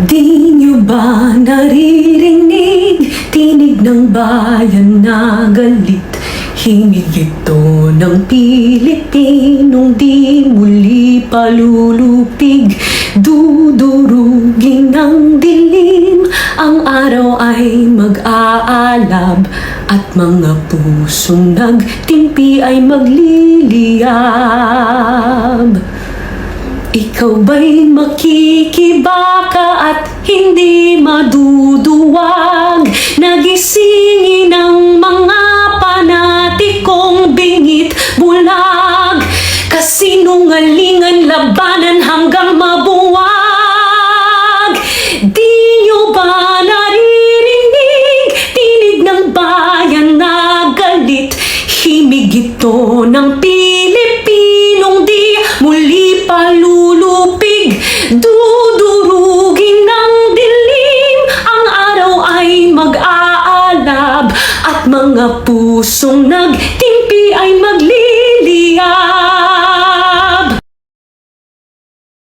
Di nyo ba naririnig tinig ng bayan na galit? Himig ito ng Pilipinong di muli palulupig. Dudurugin ng dilim, ang araw ay mag-aalab, at mga pusong nagtimpi ay magliliyab. Ikaw ba'y makikibaka at hindi maduduwag? Nagisingin ng mga panatikong bingit bulag, kasinungalingan labanan hanggang mabuwag. Di nyo ba naririnig tinig ng bayan na galit? Himig ito ng Pilipinong di muli palulupig. Dudurugin ng dilim, ang araw ay mag-aalab, at mga pusong nagtimpi ay